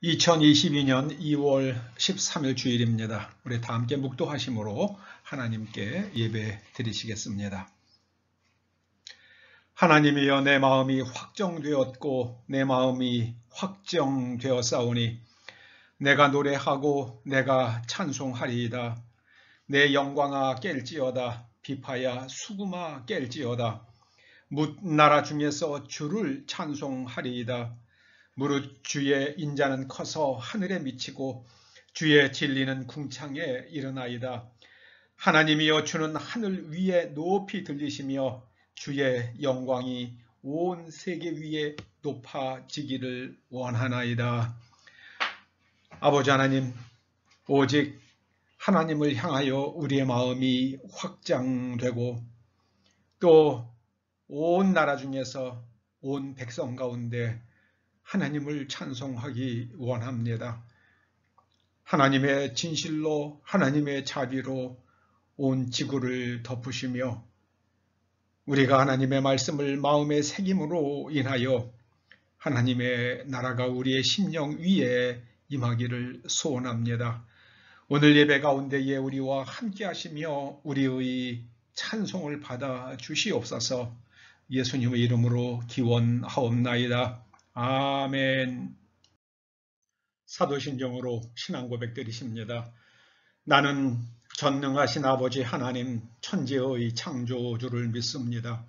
2022년 2월 13일 주일입니다. 우리 다 함께 묵도하심으로 하나님께 예배 드리시겠습니다. 하나님이여, 내 마음이 확정되었고 내 마음이 확정되었사오니 내가 노래하고 내가 찬송하리이다. 내 영광아 깰지어다. 비파야 수금아 깰지어다. 뭇 나라 중에서 주를 찬송하리이다. 무릇 주의 인자는 커서 하늘에 미치고 주의 진리는 궁창에 이르나이다. 하나님이여, 주는 하늘 위에 높이 들리시며 주의 영광이 온 세계 위에 높아지기를 원하나이다. 아버지 하나님, 오직 하나님을 향하여 우리의 마음이 확장되고 또 온 나라 중에서 온 백성 가운데 하나님을 찬송하기 원합니다. 하나님의 진실로 하나님의 자비로 온 지구를 덮으시며 우리가 하나님의 말씀을 마음에 새김으로 인하여 하나님의 나라가 우리의 심령 위에 임하기를 소원합니다. 오늘 예배 가운데에 우리와 함께 하시며 우리의 찬송을 받아 주시옵소서. 예수님의 이름으로 기원하옵나이다. 아멘. 사도신경으로 신앙 고백 드리십니다. 나는 전능하신 아버지 하나님 천지의 창조주를 믿습니다.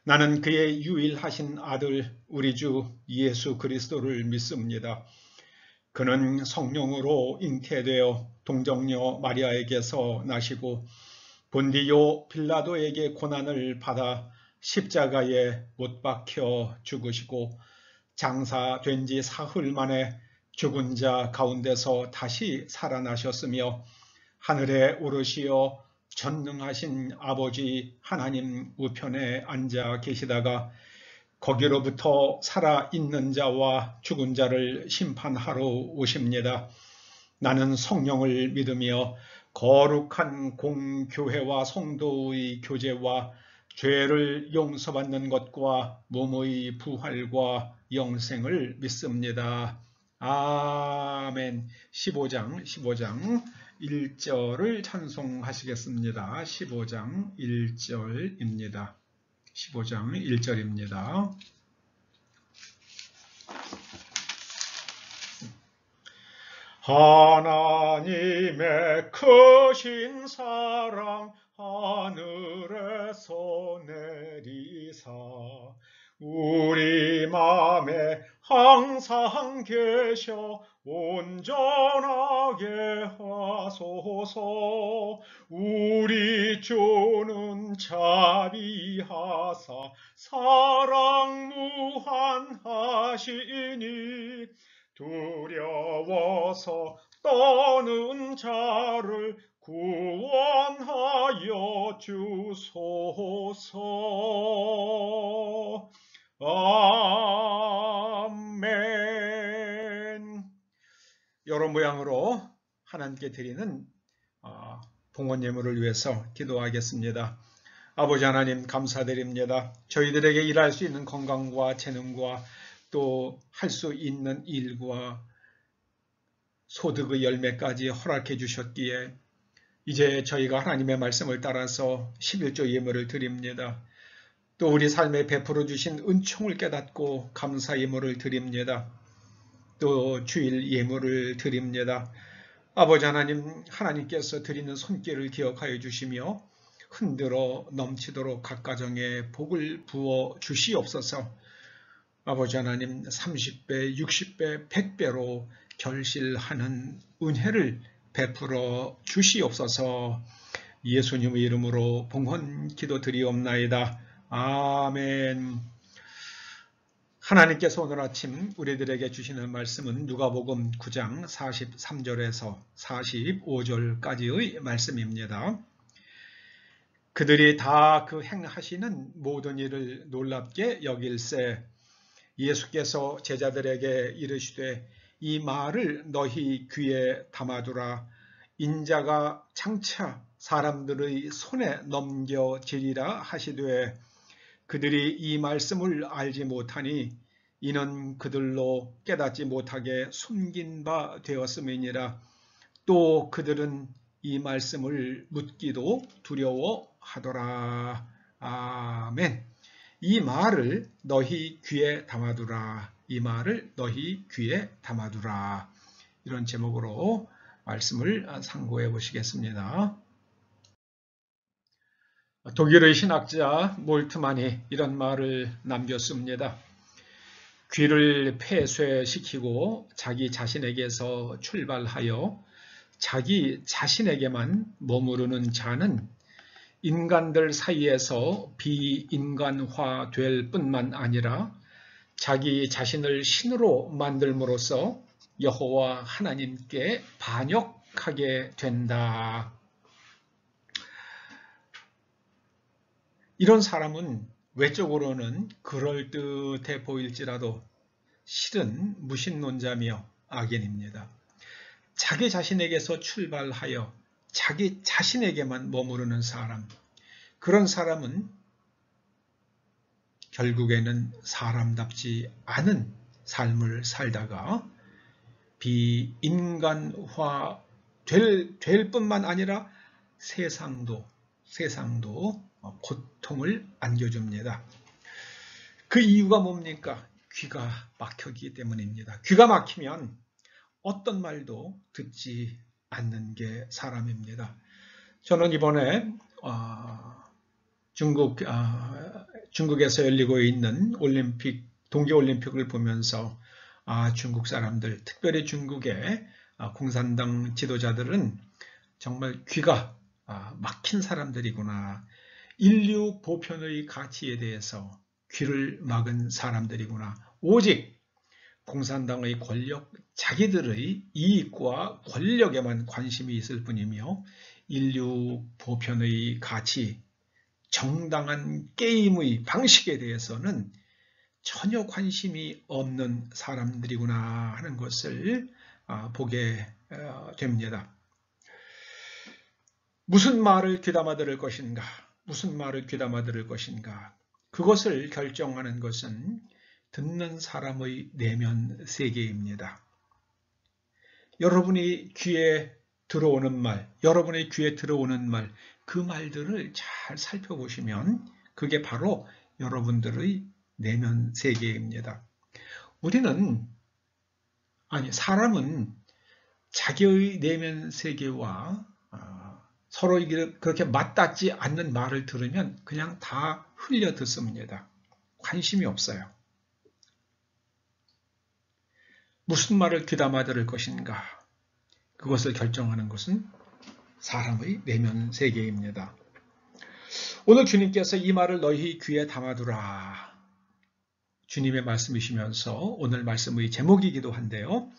나는 그의 유일하신 아들 우리 주 예수 그리스도를 믿습니다. 그는 성령으로 잉태되어 동정녀 마리아에게서 나시고 본디요 빌라도에게 고난을 받아 십자가에 못 박혀 죽으시고 장사된 지 사흘 만에 죽은 자 가운데서 다시 살아나셨으며 하늘에 오르시어 전능하신 아버지 하나님 우편에 앉아 계시다가 거기로부터 살아있는 자와 죽은 자를 심판하러 오십니다. 나는 성령을 믿으며 거룩한 공교회와 성도의 교제와 죄를 용서받는 것과 몸의 부활과 영생을 믿습니다. 아멘. 15장 1절을 찬송하시겠습니다. 15장 1절입니다. 15장 1절입니다. 하나님의 크신 사랑 하늘에서 내리사 우리 맘에 항상 계셔 온전하게 하소서. 우리 주는 자비하사 사랑 무한하시니 두려워서 떠는 자를 구원하여 주소서. 아멘. 여러 모양으로 하나님께 드리는 봉헌 예물을 위해서 기도하겠습니다. 아버지 하나님, 감사드립니다. 저희들에게 일할 수 있는 건강과 재능과 또 할 수 있는 일과 소득의 열매까지 허락해 주셨기에 이제 저희가 하나님의 말씀을 따라서 11조 예물을 드립니다. 또 우리 삶에 베풀어 주신 은총을 깨닫고 감사 예물을 드립니다. 또 주일 예물을 드립니다. 아버지 하나님, 하나님께서 드리는 손길을 기억하여 주시며 흔들어 넘치도록 각 가정에 복을 부어 주시옵소서. 아버지 하나님, 30배, 60배, 100배로 결실하는 은혜를 베풀어 주시옵소서. 예수님의 이름으로 봉헌 기도드리옵나이다. 아멘. 하나님께서 오늘 아침 우리들에게 주시는 말씀은 누가복음 9장 43절에서 45절까지의 말씀입니다. 그들이 다 그 행하시는 모든 일을 놀랍게 여길새 예수께서 제자들에게 이르시되 이 말을 너희 귀에 담아두라. 인자가 장차 사람들의 손에 넘겨지리라 하시되 그들이 이 말씀을 알지 못하니 이는 그들로 깨닫지 못하게 숨긴 바 되었음이니라. 또 그들은 이 말씀을 묻기도 두려워하더라. 아멘. 이 말을 너희 귀에 담아두라. 이 말을 너희 귀에 담아두라. 이런 제목으로 말씀을 상고해 보시겠습니다. 독일의 신학자 몰트만이 이런 말을 남겼습니다. 귀를 폐쇄시키고 자기 자신에게서 출발하여 자기 자신에게만 머무르는 자는 인간들 사이에서 비인간화 될 뿐만 아니라 자기 자신을 신으로 만들므로써 여호와 하나님께 반역하게 된다. 이런 사람은 외적으로는 그럴듯해 보일지라도 실은 무신론자며 악인입니다. 자기 자신에게서 출발하여 자기 자신에게만 머무르는 사람, 그런 사람은 결국에는 사람답지 않은 삶을 살다가 비인간화 될 뿐만 아니라 세상도 고통을 안겨줍니다. 그 이유가 뭡니까? 귀가 막혔기 때문입니다. 귀가 막히면 어떤 말도 듣지 않는 게 사람입니다. 저는 이번에 중국에서 열리고 있는 동계올림픽을 보면서 중국 사람들, 특별히 중국의 공산당 지도자들은 정말 귀가 막힌 사람들이구나. 인류 보편의 가치에 대해서 귀를 막은 사람들이구나. 오직 공산당의 권력, 자기들의 이익과 권력에만 관심이 있을 뿐이며 인류 보편의 가치, 정당한 게임의 방식에 대해서는 전혀 관심이 없는 사람들이구나 하는 것을 보게 됩니다. 무슨 말을 귀담아 들을 것인가? 무슨 말을 귀담아 들을 것인가? 그것을 결정하는 것은 듣는 사람의 내면 세계입니다. 여러분이 귀에 들어오는 말, 그 말들을 잘 살펴보시면 그게 바로 여러분들의 내면 세계입니다. 사람은 자기의 내면 세계와 서로 그렇게 맞닿지 않는 말을 들으면 그냥 다 흘려 듣습니다. 관심이 없어요. 무슨 말을 귀담아 들을 것인가? 그것을 결정하는 것은 사람의 내면 세계입니다. 오늘 주님께서 이 말을 너희 귀에 담아두라. 주님의 말씀이시면서 오늘 말씀의 제목이기도 한데요.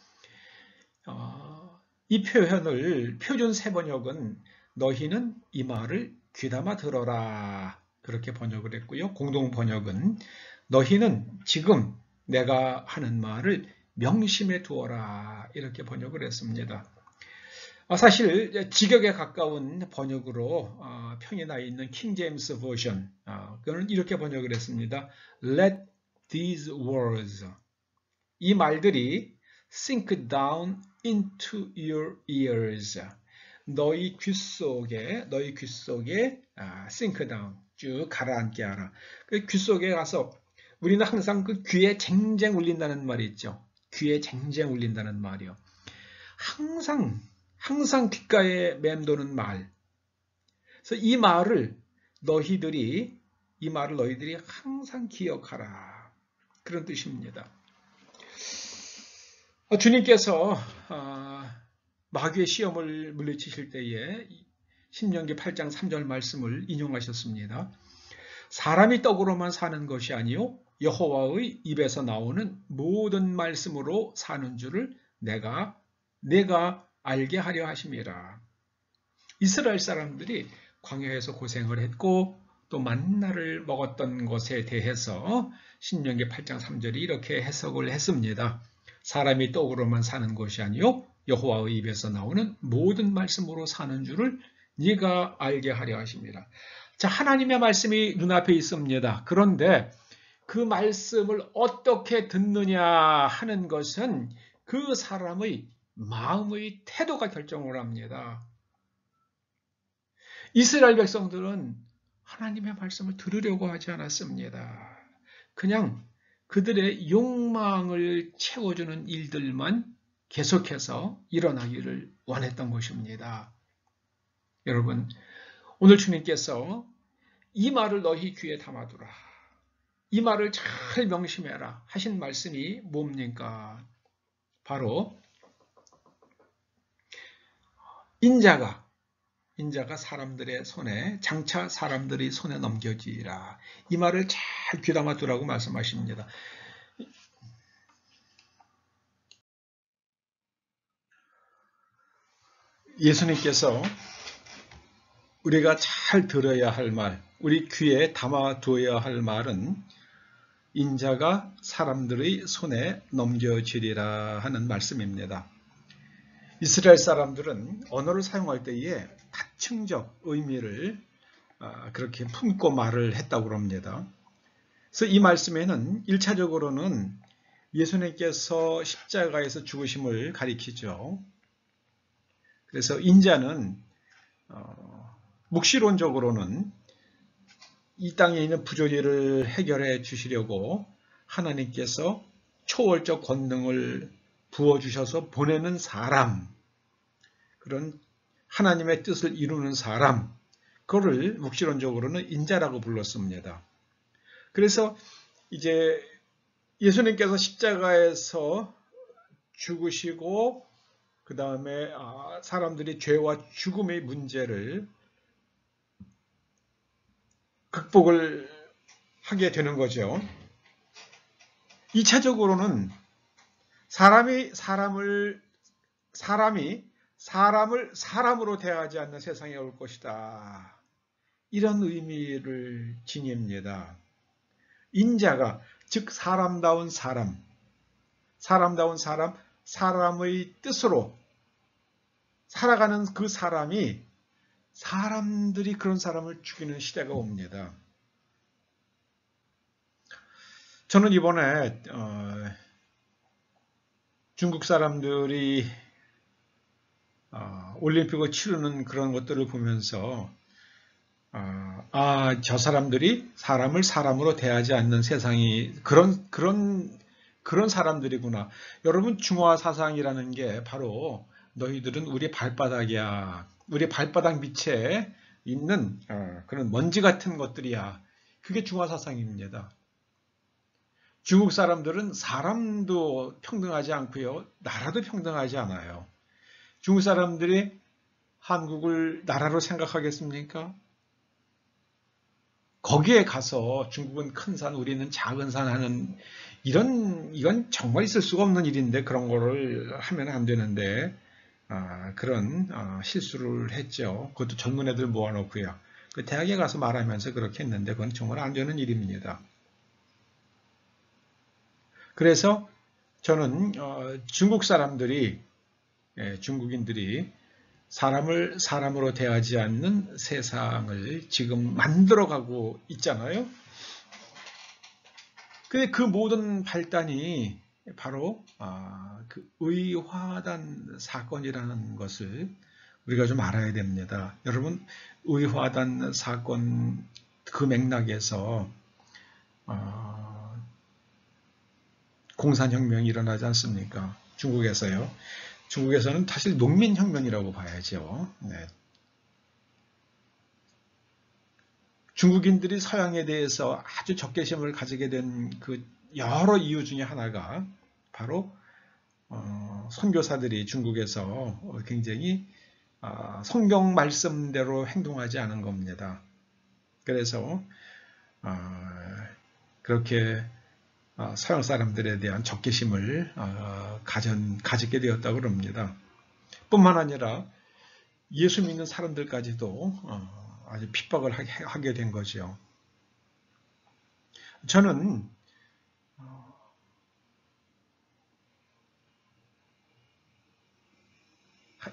이 표현을 표준 세번역은 너희는 이 말을 귀담아 들어라. 그렇게 번역을 했고요. 공동 번역은 너희는 지금 내가 하는 말을 명심해 두어라. 이렇게 번역을 했습니다. 사실 직역에 가까운 번역으로 평이 나 있는 킹 제임스 버전, 그는 이렇게 번역을 했습니다. Let these words, 이 말들이 sink down into your ears, 너희 귀 속에 sink down, 쭉 가라앉게 하라. 그 귀 속에 가서 우리는 항상 그 귀에 쟁쟁 울린다는 말이 있죠. 귀에 쟁쟁 울린다는 말이요. 항상 귓가에 맴도는 말. 그래서 이 말을 너희들이 항상 기억하라. 그런 뜻입니다. 주님께서 마귀의 시험을 물리치실 때에 신명기 8장 3절 말씀을 인용하셨습니다. 사람이 떡으로만 사는 것이 아니요 여호와의 입에서 나오는 모든 말씀으로 사는 줄을 내가 알게 하려 하심이라. 이스라엘 사람들이 광야에서 고생을 했고 또 만나를 먹었던 것에 대해서 신명기 8장 3절이 이렇게 해석을 했습니다. 사람이 떡으로만 사는 것이 아니요 여호와의 입에서 나오는 모든 말씀으로 사는 줄을 네가 알게 하려 하심이라. 자, 하나님의 말씀이 눈앞에 있습니다. 그런데 그 말씀을 어떻게 듣느냐 하는 것은 그 사람의 마음의 태도가 결정을 합니다. 이스라엘 백성들은 하나님의 말씀을 들으려고 하지 않았습니다. 그냥 그들의 욕망을 채워주는 일들만 계속해서 일어나기를 원했던 것입니다. 여러분, 오늘 주님께서 이 말을 너희 귀에 담아두라, 이 말을 잘 명심해라 하신 말씀이 뭡니까? 바로 인자가 사람들의 손에, 장차 사람들이 손에 넘겨지리라. 이 말을 잘 귀담아 두라고 말씀하십니다. 예수님께서 우리가 잘 들어야 할 말, 우리 귀에 담아 두어야 할 말은 인자가 사람들의 손에 넘겨지리라 하는 말씀입니다. 이스라엘 사람들은 언어를 사용할 때에 다층적 의미를 그렇게 품고 말을 했다고 합니다. 그래서 이 말씀에는 1차적으로는 예수님께서 십자가에서 죽으심을 가리키죠. 그래서 인자는 묵시론적으로는 이 땅에 있는 부조리를 해결해 주시려고 하나님께서 초월적 권능을 부어주셔서 보내는 사람, 그런 하나님의 뜻을 이루는 사람, 그거를 묵시론적으로는 인자라고 불렀습니다. 그래서 이제 예수님께서 십자가에서 죽으시고 그 다음에 사람들이 죄와 죽음의 문제를 극복을 하게 되는 거죠. 2차적으로는 사람이 사람으로 대하지 않는 세상에 올 것이다. 이런 의미를 지닙니다. 인자가, 즉 사람다운 사람, 사람의 뜻으로 살아가는 그 사람이 사람들이 그런 사람을 죽이는 시대가 옵니다. 저는 이번에 중국 사람들이 올림픽을 치르는 그런 것들을 보면서 저 사람들이 사람을 사람으로 대하지 않는 세상이 그런 사람들이구나. 여러분, 중화 사상이라는 게 바로 너희들은 우리 발바닥이야. 우리 발바닥 밑에 있는 그런 먼지 같은 것들이야. 그게 중화 사상입니다. 중국 사람들은 사람도 평등하지 않고요. 나라도 평등하지 않아요. 중국 사람들이 한국을 나라로 생각하겠습니까? 거기에 가서 중국은 큰 산, 우리는 작은 산 하는 이건 정말 있을 수가 없는 일인데 그런 거를 하면 안 되는데 그런 실수를 했죠. 그것도 젊은 애들 모아놓고요. 그 대학에 가서 말하면서 그렇게 했는데 그건 정말 안 되는 일입니다. 그래서 저는 중국 사람들이, 중국인들이 사람을 사람으로 대하지 않는 세상을 지금 만들어가고 있잖아요. 근데 그 모든 발단이 바로 그 의화단 사건이라는 것을 우리가 좀 알아야 됩니다. 여러분, 의화단 사건 그 맥락에서 공산혁명이 일어나지 않습니까? 중국에서요. 중국에서는 사실 농민혁명이라고 봐야죠. 네. 중국인들이 서양에 대해서 아주 적개심을 가지게 된 그 여러 이유 중에 하나가 바로 선교사들이 중국에서 굉장히 성경 말씀대로 행동하지 않은 겁니다. 그래서 그렇게 서양 사람들에 대한 적개심을 가지게 되었다고 합니다. 뿐만 아니라 예수 믿는 사람들까지도 아주 핍박을 하게 된 거죠. 저는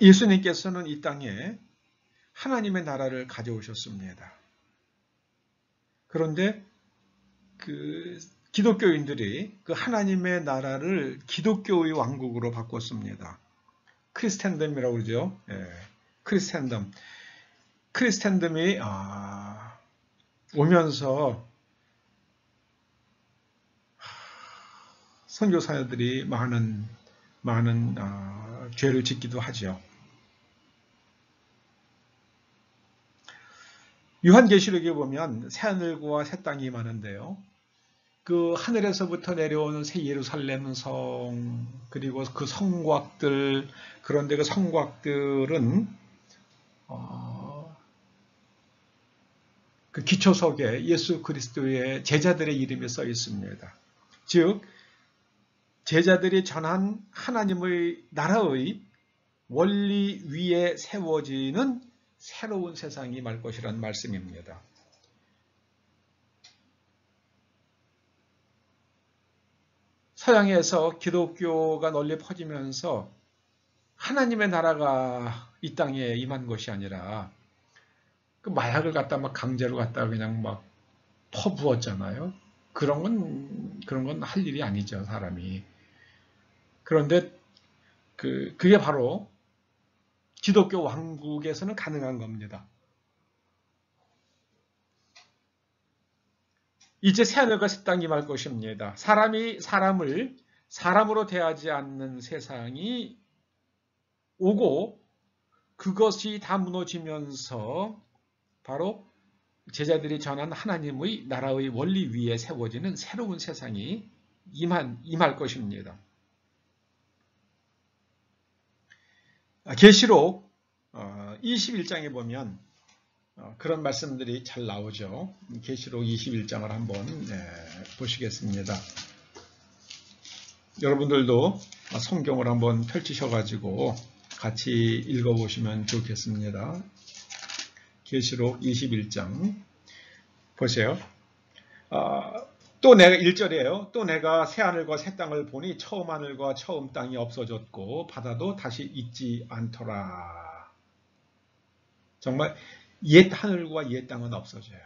예수님께서는 이 땅에 하나님의 나라를 가져오셨습니다. 그런데 그 기독교인들이 그 하나님의 나라를 기독교의 왕국으로 바꿨습니다. 크리스텐덤이라고 그러죠. 예, 크리스텐덤. 크리스텐덤이 오면서 선교사들이 많은 죄를 짓기도 하죠. 요한계시록에 보면 새하늘과 새 땅이 많은데요. 그 하늘에서부터 내려오는 새 예루살렘 성, 그리고 그 성곽들, 그런데 그 성곽들은 그 기초석에 예수 그리스도의 제자들의 이름이 써 있습니다. 즉 제자들이 전한 하나님의 나라의 원리 위에 세워지는 새로운 세상이 말 것이라는 말씀입니다. 서양에서 기독교가 널리 퍼지면서 하나님의 나라가 이 땅에 임한 것이 아니라 그 마약을 갖다 막 강제로 갖다 그냥 막 퍼부었잖아요. 그런 건 할 일이 아니죠, 사람이. 그런데 그게 바로 기독교 왕국에서는 가능한 겁니다. 이제 새하늘과 새 땅이 임할 것입니다. 사람이 사람을 사람으로 대하지 않는 세상이 오고 그것이 다 무너지면서 바로 제자들이 전한 하나님의 나라의 원리 위에 세워지는 새로운 세상이 임할 것입니다. 계시록 21장에 보면 그런 말씀들이 잘 나오죠. 계시록 21장을 한번 보시겠습니다. 여러분들도 성경을 한번 펼치셔가지고 같이 읽어보시면 좋겠습니다. 계시록 21장 보세요. 또 내가 1절이에요. 또 내가 새 하늘과 새 땅을 보니 처음 하늘과 처음 땅이 없어졌고 바다도 다시 있지 않더라. 정말 옛 하늘과 옛 땅은 없어져요.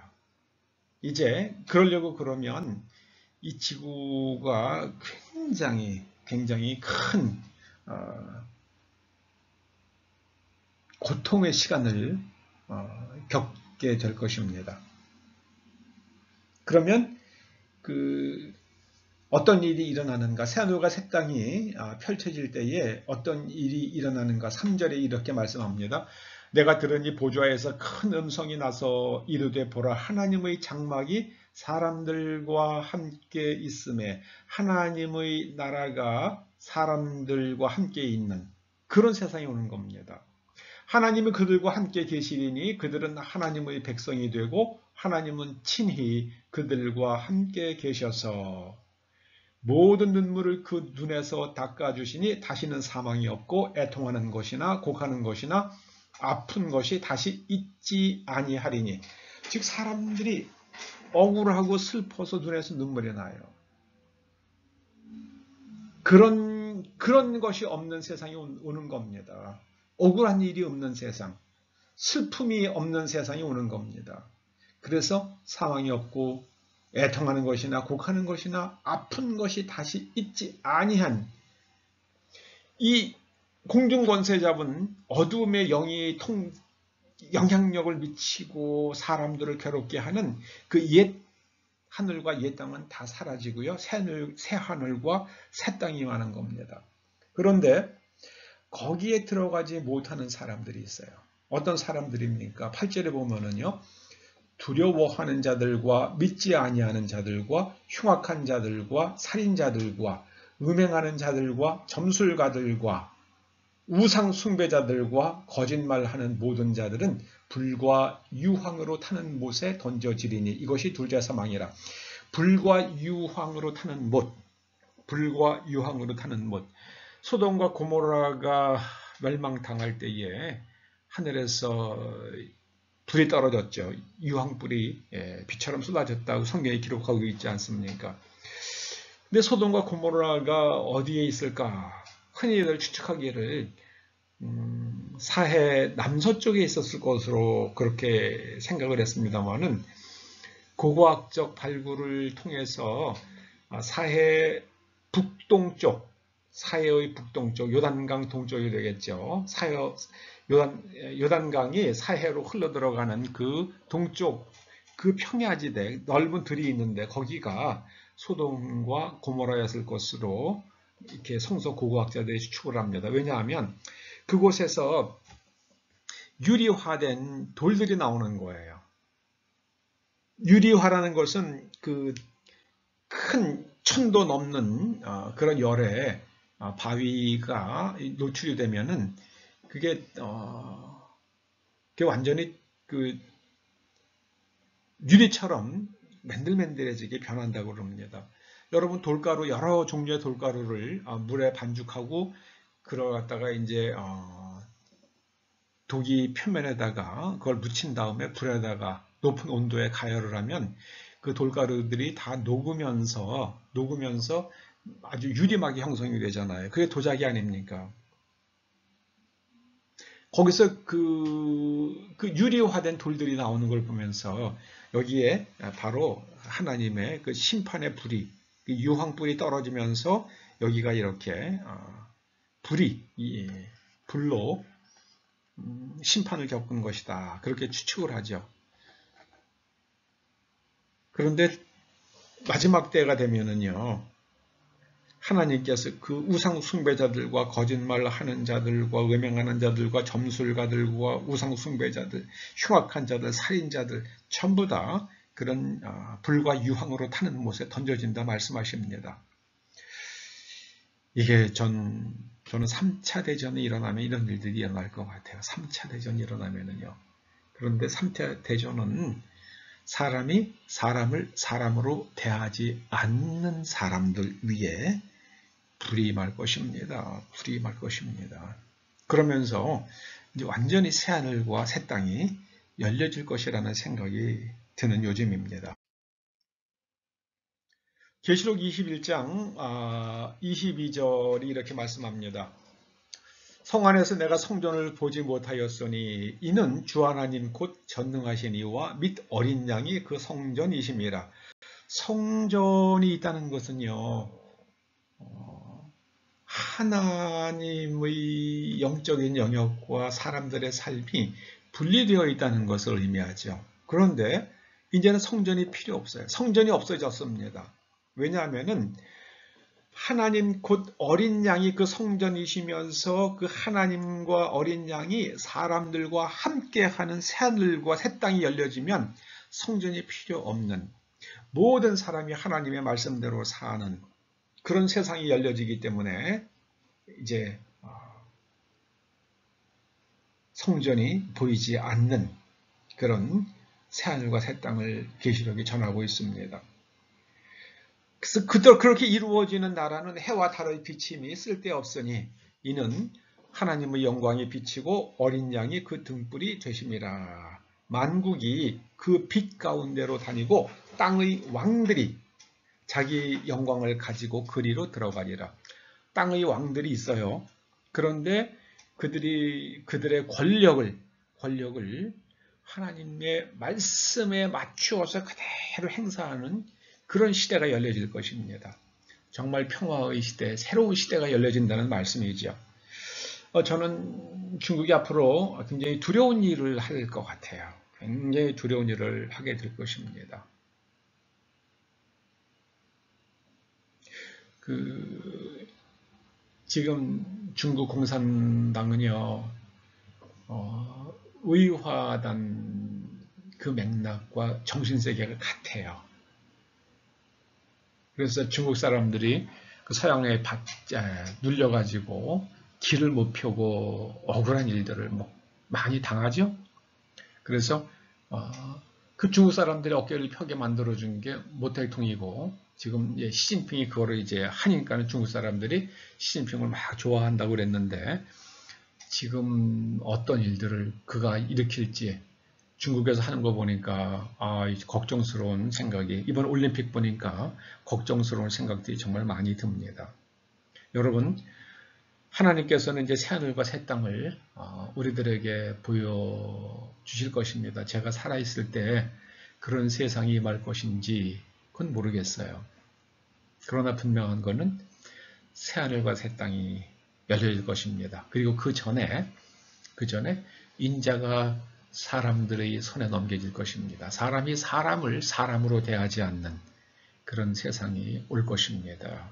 이제 그러려고 그러면 이 지구가 굉장히 큰 고통의 시간을 겪게 될 것입니다. 그러면 어떤 일이 일어나는가? 새하늘과 새 땅이 펼쳐질 때에 어떤 일이 일어나는가? 3절에 이렇게 말씀합니다. 내가 들으니 보좌에서 큰 음성이 나서 이르되 보라 하나님의 장막이 사람들과 함께 있음에 하나님의 나라가 사람들과 함께 있는 그런 세상이 오는 겁니다. 하나님은 그들과 함께 계시리니 그들은 하나님의 백성이 되고 하나님은 친히 그들과 함께 계셔서 모든 눈물을 그 눈에서 닦아주시니 다시는 사망이 없고 애통하는 것이나 곡하는 것이나 아픈 것이 다시 있지 아니하리니. 즉 사람들이 억울하고 슬퍼서 눈에서 눈물이 나요. 그런 것이 없는 세상이 오는 겁니다. 억울한 일이 없는 세상, 슬픔이 없는 세상이 오는 겁니다. 그래서 사망이 없고 애통하는 것이나 곡하는 것이나 아픈 것이 다시 있지 아니한 이 공중권세 잡은 어둠의 영이 영향력을 미치고 사람들을 괴롭게 하는 그 옛 하늘과 옛 땅은 다 사라지고요. 새 하늘과 새 땅이 임하는 겁니다. 그런데 거기에 들어가지 못하는 사람들이 있어요. 어떤 사람들입니까? 8절에 보면은요. 두려워하는 자들과 믿지 아니하는 자들과 흉악한 자들과 살인자들과 음행하는 자들과 점술가들과 우상 숭배자들과 거짓말하는 모든 자들은 불과 유황으로 타는 못에 던져지리니 이것이 둘째 사망이라. 불과 유황으로 타는 못. 불과 유황으로 타는 못. 소돔과 고모라가 멸망당할 때에 하늘에서 불이 떨어졌죠. 유황불이 비처럼 쏟아졌다고 성경에 기록하고 있지 않습니까? 근데 소돔과 고모라가 어디에 있을까? 흔히들 추측하기를 사해 남서쪽에 있었을 것으로 그렇게 생각을 했습니다만은 고고학적 발굴을 통해서 사해 북동쪽, 사해의 북동쪽, 요단강 동쪽이 되겠죠. 요단강이 사해로 흘러 들어가는 그 동쪽, 그 평야지대, 넓은 들이 있는데 거기가 소돔과 고모라였을 것으로 이렇게 성서 고고학자들이 추측을 합니다. 왜냐하면 그곳에서 유리화된 돌들이 나오는 거예요. 유리화라는 것은 그 큰 1000도 넘는 그런 열에 바위가 노출이 되면은 그게 완전히 그 유리처럼 맨들맨들해지게 변한다고 그럽니다. 여러분 돌가루 여러 종류의 돌가루를 물에 반죽하고 그걸 갖다가 이제 도기 표면에다가 그걸 묻힌 다음에 불에다가 높은 온도에 가열을 하면 그 돌가루들이 다 녹으면서 아주 유리막이 형성이 되잖아요. 그게 도자기 아닙니까? 거기서 그 유리화된 돌들이 나오는 걸 보면서 여기에 바로 하나님의 그 심판의 불이, 그 유황불이 떨어지면서 여기가 이렇게 불로 심판을 겪은 것이다. 그렇게 추측을 하죠. 그런데 마지막 때가 되면은요, 하나님께서 그 우상 숭배자들과 거짓말하는 자들과 음행하는 자들과 점술가들과 우상 숭배자들, 흉악한 자들, 살인자들 전부 다 그런 불과 유황으로 타는 못에 던져진다 말씀하십니다. 이게 저는 3차 대전이 일어나면 이런 일들이 일어날 것 같아요. 3차 대전이 일어나면은요. 그런데 3차 대전은 사람이 사람을 사람으로 대하지 않는 사람들 위에 불이 말 것입니다. 불이 말 것입니다. 그러면서 이제 완전히 새 하늘과 새 땅이 열려질 것이라는 생각이 드는 요즘입니다. 계시록 21장 22절이 이렇게 말씀합니다. 성 안에서 내가 성전을 보지 못하였으니 이는 주 하나님 곧 전능하신 이와 및 어린 양이 그 성전이심이라. 성전이 있다는 것은요, 하나님의 영적인 영역과 사람들의 삶이 분리되어 있다는 것을 의미하죠. 그런데 이제는 성전이 필요 없어요. 성전이 없어졌습니다. 왜냐하면은 하나님 곧 어린 양이 그 성전이시면서 그 하나님과 어린 양이 사람들과 함께하는 새하늘과 새 땅이 열려지면 성전이 필요 없는, 모든 사람이 하나님의 말씀대로 사는 그런 세상이 열려지기 때문에 이제 성전이 보이지 않는 그런 새하늘과 새 땅을 계시록이 전하고 있습니다. 그래서 그렇게 이루어지는 나라는 해와 달의 비침이 쓸데없으니 이는 하나님의 영광이 비치고 어린 양이 그 등불이 되심이라. 만국이 그 빛 가운데로 다니고 땅의 왕들이 자기 영광을 가지고 그리로 들어가리라. 땅의 왕들이 있어요. 그런데 그들의 권력을 하나님의 말씀에 맞추어서 그대로 행사하는 그런 시대가 열려질 것입니다. 정말 평화의 시대, 새로운 시대가 열려진다는 말씀이죠. 저는 중국이 앞으로 굉장히 두려운 일을 할 것 같아요. 굉장히 두려운 일을 하게 될 것입니다. 지금 중국 공산당은요, 의화단 그 맥락과 정신세계가 같아요. 그래서 중국 사람들이 그 서양에 눌려가지고 길을 못 펴고 억울한 일들을 많이 당하죠. 그래서 그 중국 사람들의 어깨를 펴게 만들어준 게 모택통이고, 지금 시진핑이 그거를 이제 하니까는 중국 사람들이 시진핑을 막 좋아한다고 그랬는데, 지금 어떤 일들을 그가 일으킬지 중국에서 하는 거 보니까 걱정스러운 생각이, 이번 올림픽 보니까 걱정스러운 생각들이 정말 많이 듭니다. 여러분, 하나님께서는 이제 새하늘과 새 땅을 우리들에게 보여주실 것입니다. 제가 살아있을 때 그런 세상이 임할 것인지 그건 모르겠어요. 그러나 분명한 것은 새하늘과 새 땅이 열릴 것입니다. 그리고 그 전에 인자가 사람들의 손에 넘겨질 것입니다. 사람이 사람을 사람으로 대하지 않는 그런 세상이 올 것입니다.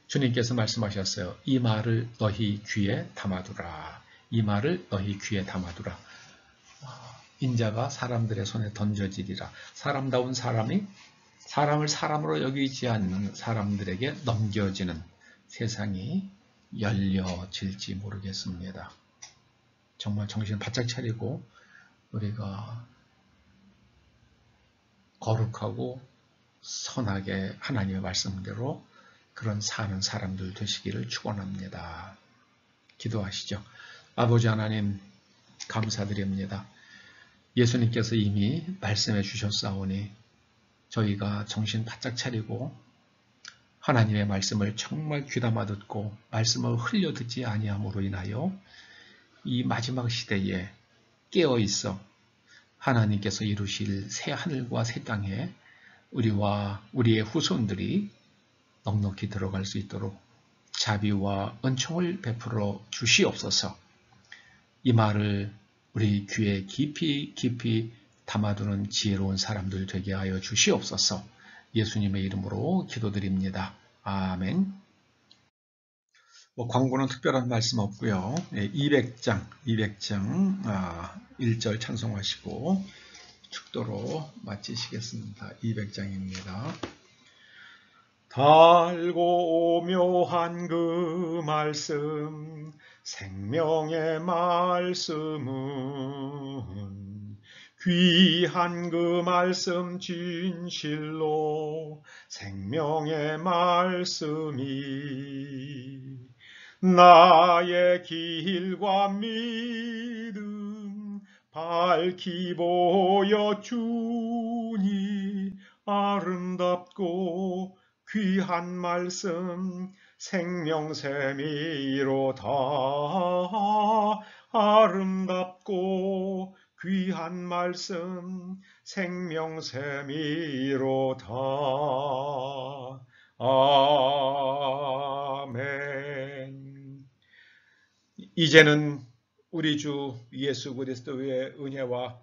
주님께서 말씀하셨어요. 이 말을 너희 귀에 담아두라. 이 말을 너희 귀에 담아두라. 인자가 사람들의 손에 던져지리라. 사람다운 사람이 사람을 사람으로 여기지 않는 사람들에게 넘겨지는 세상이 열려질지 모르겠습니다. 정말 정신 바짝 차리고 우리가 거룩하고 선하게 하나님의 말씀대로 그런 사는 사람들 되시기를 축원합니다. 기도하시죠. 아버지 하나님 감사드립니다. 예수님께서 이미 말씀해 주셨사오니 저희가 정신 바짝 차리고 하나님의 말씀을 정말 귀담아 듣고 말씀을 흘려 듣지 아니함으로 인하여 이 마지막 시대에 깨어 있어 하나님께서 이루실 새 하늘과 새 땅에 우리와 우리의 후손들이 넉넉히 들어갈 수 있도록 자비와 은총을 베풀어 주시옵소서. 이 말을 우리 귀에 깊이 깊이 담아두는 지혜로운 사람들 되게 하여 주시옵소서. 예수님의 이름으로 기도드립니다. 아멘. 광고는 특별한 말씀 없고요. 200장 1절 찬송하시고 축도로 마치시겠습니다. 200장입니다. 달고 묘한 그 말씀 생명의 말씀은 귀한 그 말씀 진실로 생명의 말씀이 나의 길과 믿음 밝히 보여주니 아름답고 귀한 말씀 생명샘이로다. 아름답고 귀한 말씀 생명샘이로다. 아멘. 이제는 우리 주 예수 그리스도의 은혜와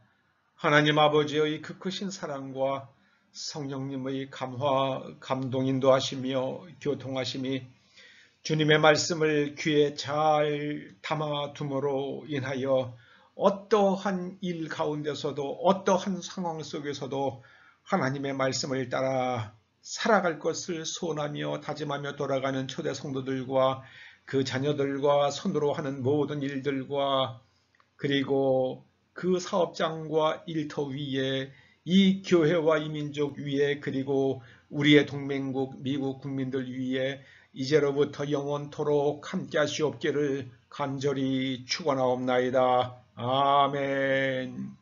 하나님 아버지의 그 크신 사랑과 성령님의 감동 인도하시며 교통하심이 주님의 말씀을 귀에 잘 담아둠으로 인하여 어떠한 일 가운데서도 어떠한 상황 속에서도 하나님의 말씀을 따라 살아갈 것을 소원하며 다짐하며 돌아가는 초대 성도들과 그 자녀들과 손으로 하는 모든 일들과 그리고 그 사업장과 일터 위에 이 교회와 이 민족 위에 그리고 우리의 동맹국 미국 국민들 위에 이제로부터 영원토록 함께 하시옵기를 간절히 축원하옵나이다. 아멘.